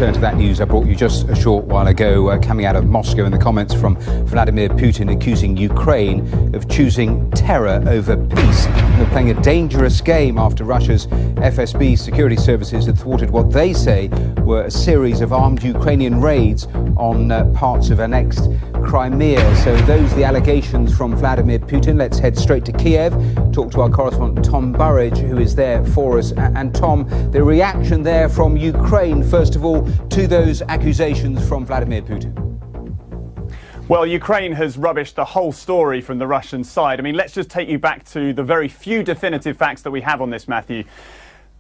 return to that news I brought you just a short while ago, coming out of Moscow, and the comments from Vladimir Putin accusing Ukraine of choosing terror over peace. They're playing a dangerous game after Russia's FSB security services had thwarted what they say were a series of armed Ukrainian raids on parts of annexed Crimea. So those are the allegations from Vladimir Putin. Let's head straight to Kiev, talk to our correspondent Tom Burridge, who is there for us. And Tom, the reaction there from Ukraine, first of all, to those accusations from Vladimir Putin. Well, Ukraine has rubbished the whole story from the Russian side. I mean, let's just take you back to the very few definitive facts that we have on this, Matthew.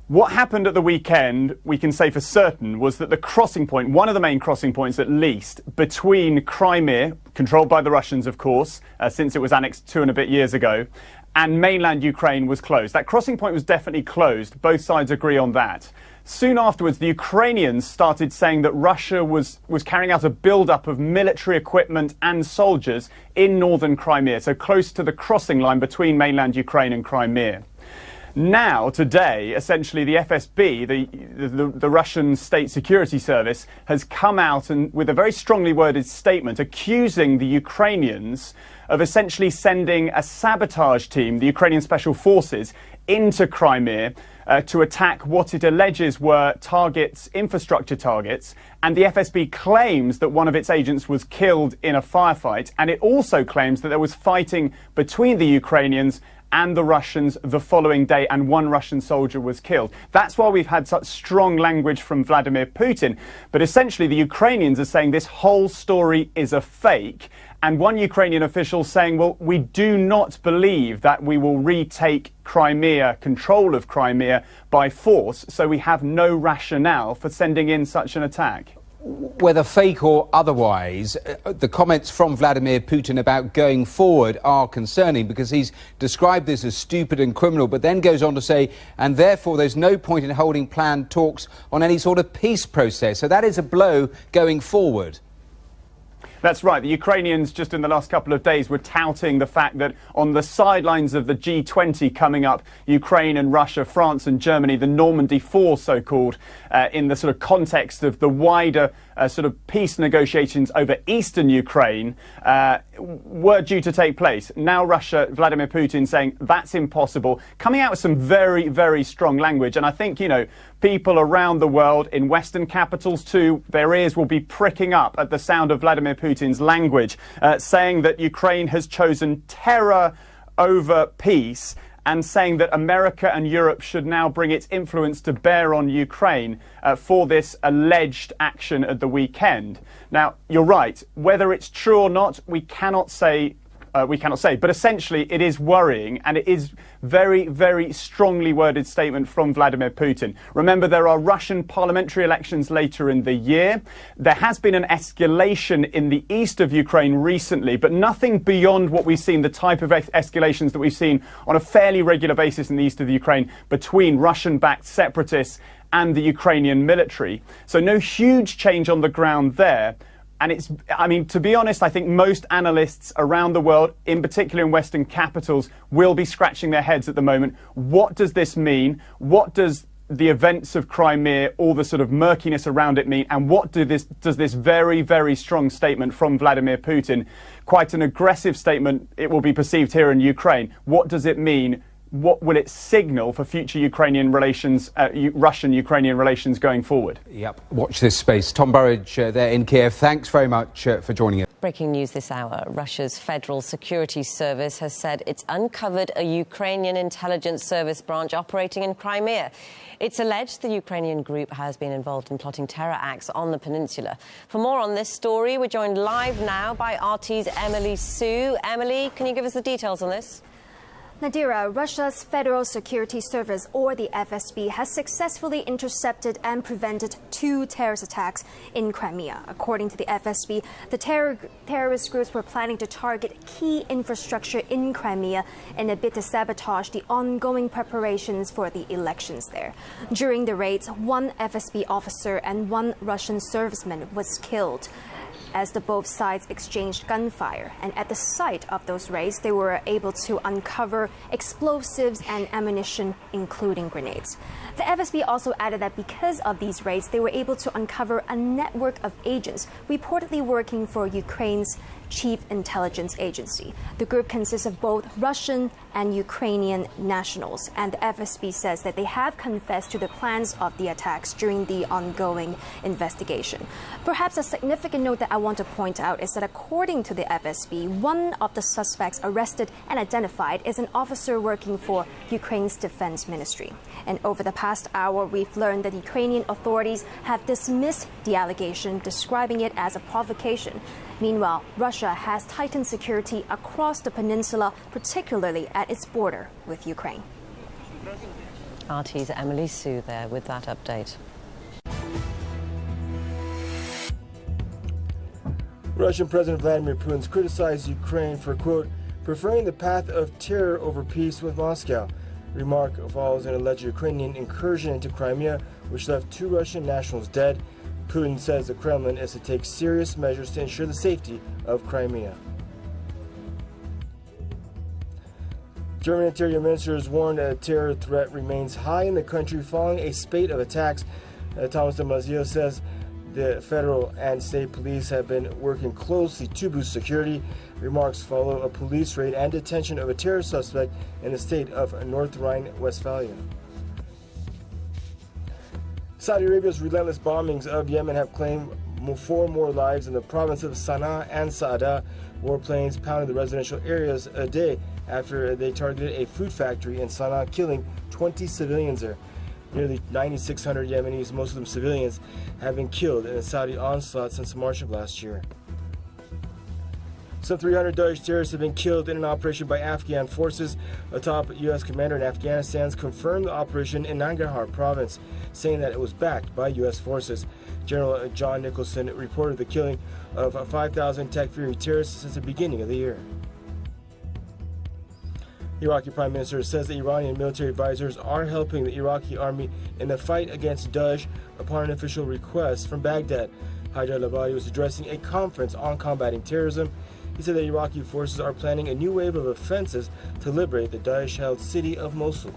What happened at the weekend, we can say for certain, was that the crossing point, one of the main crossing points at least, between Crimea, controlled by the Russians, of course, since it was annexed 2 and a bit years ago, and mainland Ukraine was closed. That crossing point was definitely closed. Both sides agree on that. Soon afterwards, the Ukrainians started saying that Russia was carrying out a build-up of military equipment and soldiers in northern Crimea, so close to the crossing line between mainland Ukraine and Crimea. Now, today, essentially the FSB, the Russian State Security Service, has come out and with a very strongly worded statement accusing the Ukrainians of essentially sending a sabotage team, the Ukrainian Special Forces, into Crimea to attack what it alleges were targets, infrastructure targets. And the FSB claims that one of its agents was killed in a firefight. And it also claims that there was fighting between the Ukrainians and the Russians the following day, and one Russian soldier was killed. That's why we've had such strong language from Vladimir Putin. But essentially, the Ukrainians are saying this whole story is a fake. And one Ukrainian official saying, well, we do not believe that we will retake Crimea, control of Crimea, by force, so we have no rationale for sending in such an attack. Whether fake or otherwise, the comments from Vladimir Putin about going forward are concerning, because he's described this as stupid and criminal, but then goes on to say, and therefore there's no point in holding planned talks on any sort of peace process. So that is a blow going forward. That's right. The Ukrainians just in the last couple of days were touting the fact that on the sidelines of the G20 coming up, Ukraine and Russia, France and Germany, the Normandy Four so-called, in the sort of context of the wider sort of peace negotiations over eastern Ukraine, were due to take place. Now Russia, Vladimir Putin saying that's impossible, coming out with some very, very strong language. And I think, you know, people around the world, in Western capitals too, their ears will be pricking up at the sound of Vladimir Putin's language, saying that Ukraine has chosen terror over peace, and saying that America and Europe should now bring its influence to bear on Ukraine for this alleged action at the weekend. Now, you're right. Whether it's true or not, we cannot say. But essentially it is worrying, and it is very, very strongly worded statement from Vladimir Putin. Remember, there are Russian parliamentary elections later in the year. There has been an escalation in the east of Ukraine recently, but nothing beyond what we've seen, the type of escalations that we've seen on a fairly regular basis in the east of Ukraine between Russian-backed separatists and the Ukrainian military. So no huge change on the ground there. And it's, I mean, to be honest, I think most analysts around the world, in particular in Western capitals, will be scratching their heads at the moment. What does this mean? What does the events of Crimea, all the sort of murkiness around it mean? And what does this very, very strong statement from Vladimir Putin, quite an aggressive statement, it will be perceived here in Ukraine, what does it mean? What will it signal for future Ukrainian relations, Russian-Ukrainian relations going forward? Yep, watch this space. Tom Burridge there in Kiev. Thanks very much for joining us. Breaking news this hour. Russia's Federal Security Service has said it's uncovered a Ukrainian intelligence service branch operating in Crimea. It's alleged the Ukrainian group has been involved in plotting terror acts on the peninsula. For more on this story, we're joined live now by RT's Emily Sue. Emily, can you give us the details on this? Nadira, Russia's Federal Security Service, or the FSB, has successfully intercepted and prevented 2 terrorist attacks in Crimea. According to the FSB, the terrorist groups were planning to target key infrastructure in Crimea in a bid to sabotage the ongoing preparations for the elections there. During the raids, 1 FSB officer and 1 Russian serviceman was killed. as the both sides exchanged gunfire. And at the site of those raids, they were able to uncover explosives and ammunition, including grenades. The FSB also added that because of these raids, they were able to uncover a network of agents reportedly working for Ukraine's chief intelligence agency. The group consists of both Russian and Ukrainian nationals, and the FSB says that they have confessed to the plans of the attacks during the ongoing investigation. Perhaps a significant note that I want to point out is that according to the FSB, one of the suspects arrested and identified is an officer working for Ukraine's defense ministry. And over the past hour, we've learned that Ukrainian authorities have dismissed the allegation, describing it as a provocation. Meanwhile, Russia has tightened security across the peninsula, particularly at its border with Ukraine. RT's Emily Sue there with that update. Russian President Vladimir Putin's criticized Ukraine for, quote, preferring the path of terror over peace with Moscow. The remark follows an alleged Ukrainian incursion into Crimea, which left 2 Russian nationals dead. Putin says the Kremlin is to take serious measures to ensure the safety of Crimea. German Interior Minister has warned that a terror threat remains high in the country following a spate of attacks. Thomas de Maizière says the federal and state police have been working closely to boost security. Remarks follow a police raid and detention of a terror suspect in the state of North Rhine-Westphalia. Saudi Arabia's relentless bombings of Yemen have claimed 4 more lives in the province of Sana'a and Sa'ada. Warplanes pounded the residential areas a day after they targeted a food factory in Sana'a, killing 20 civilians there. Nearly 9,600 Yemenis, most of them civilians, have been killed in a Saudi onslaught since March of last year. Some 300 Daesh terrorists have been killed in an operation by Afghan forces. A top U.S. commander in Afghanistan confirmed the operation in Nangarhar province, saying that it was backed by U.S. forces. General John Nicholson reported the killing of 5,000 Takfiri terrorists since the beginning of the year. The Iraqi Prime Minister says the Iranian military advisors are helping the Iraqi army in the fight against Daesh upon an official request from Baghdad. Haidar al-Abadi was addressing a conference on combating terrorism. He said that Iraqi forces are planning a new wave of offensives to liberate the Daesh-held city of Mosul.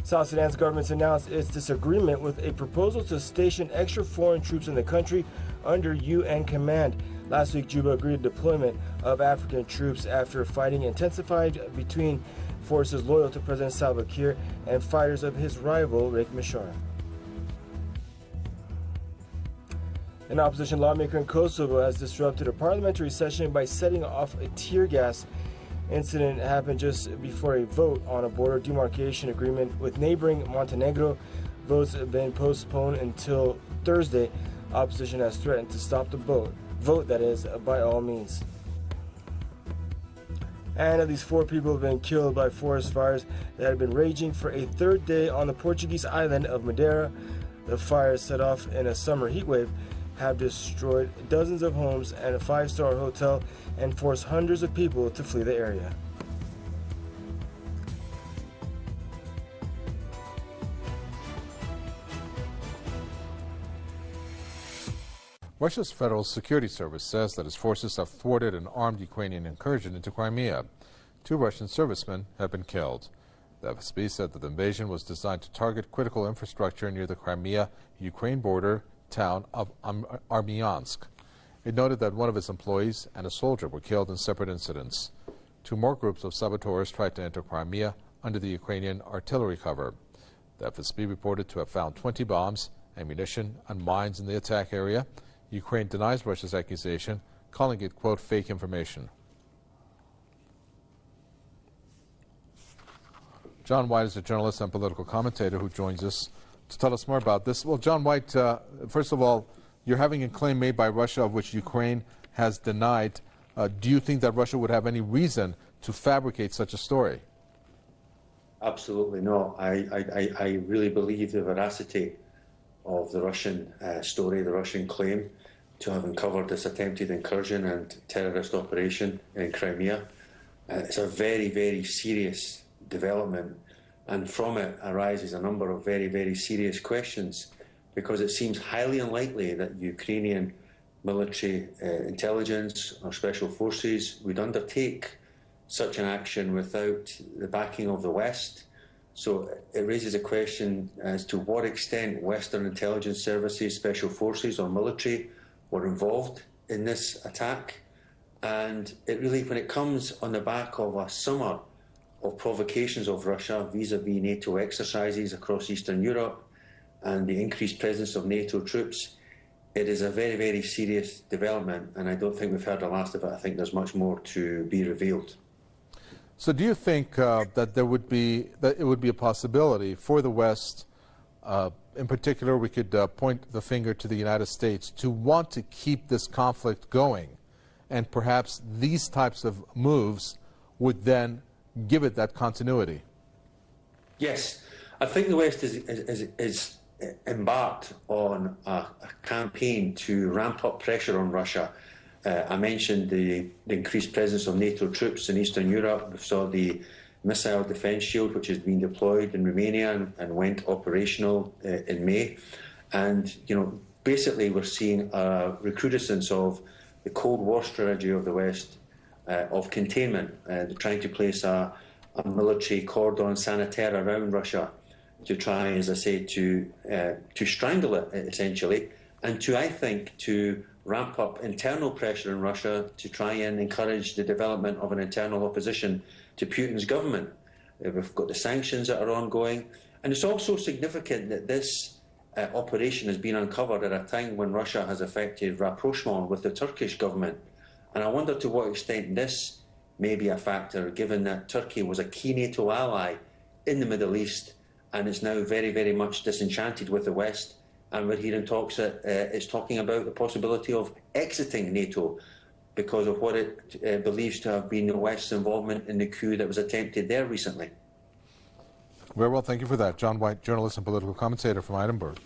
South Sudan's government announced its disagreement with a proposal to station extra foreign troops in the country under UN command. Last week, Juba agreed to deployment of African troops after fighting intensified between forces loyal to President Salva Kiir and fighters of his rival, Riek Machar. An opposition lawmaker in Kosovo has disrupted a parliamentary session by setting off a tear gas. Incident happened just before a vote on a border demarcation agreement with neighboring Montenegro. Votes have been postponed until Thursday. Opposition has threatened to stop the vote that is, by all means. And at least 4 people have been killed by forest fires that have been raging for a 3rd day on the Portuguese island of Madeira. The fires, set off in a summer heatwave, have destroyed dozens of homes and a 5-star hotel and forced hundreds of people to flee the area. Russia's Federal Security Service says that its forces have thwarted an armed Ukrainian incursion into Crimea. 2 Russian servicemen have been killed. The FSB said that the invasion was designed to target critical infrastructure near the Crimea-Ukraine border town of Armyansk. It noted that one of its employees and a soldier were killed in separate incidents. 2 more groups of saboteurs tried to enter Crimea under the Ukrainian artillery cover. The FSB reported to have found 20 bombs, ammunition, and mines in the attack area. Ukraine denies Russia's accusation, calling it, quote, fake information. John White is a journalist and political commentator who joins us to tell us more about this. Well, John White, first of all, you're having a claim made by Russia of which Ukraine has denied. Do you think that Russia would have any reason to fabricate such a story? Absolutely not. I really believe the veracity of the Russian story, the Russian claim to have uncovered this attempted incursion and terrorist operation in Crimea. It's a very, very serious development, and from it arises a number of very, very serious questions, because it seems highly unlikely that Ukrainian military intelligence or special forces would undertake such an action without the backing of the West. So it raises a question as to what extent Western intelligence services, special forces or military were involved in this attack. And it really, when it comes on the back of a summer of provocations of Russia vis-à-vis NATO exercises across Eastern Europe and the increased presence of NATO troops, it is a very, very serious development, and I don't think we've heard the last of it. I think there's much more to be revealed. So do you think that it would be a possibility for the West, in particular, we could point the finger to the United States, to want to keep this conflict going, and perhaps these types of moves would then give it that continuity? Yes, I think the West is embarked on a campaign to ramp up pressure on Russia. I mentioned the increased presence of NATO troops in Eastern Europe. We saw the missile defence shield, which has been deployed in Romania and went operational in May. And, basically we're seeing a recrudescence of the Cold War strategy of the West, of containment, trying to place a military cordon sanitaire around Russia to try, as I say, to strangle it, essentially, and I think, to ramp up internal pressure in Russia to try and encourage the development of an internal opposition to Putin's government. We've got the sanctions that are ongoing, and it's also significant that this operation has been uncovered at a time when Russia has effected rapprochement with the Turkish government. And I wonder to what extent this may be a factor, given that Turkey was a key NATO ally in the Middle East and is now very, very much disenchanted with the West. And we're hearing talks that it's talking about the possibility of exiting NATO because of what it believes to have been the West's involvement in the coup that was attempted there recently. Very well, thank you for that. John White, journalist and political commentator from Edinburgh.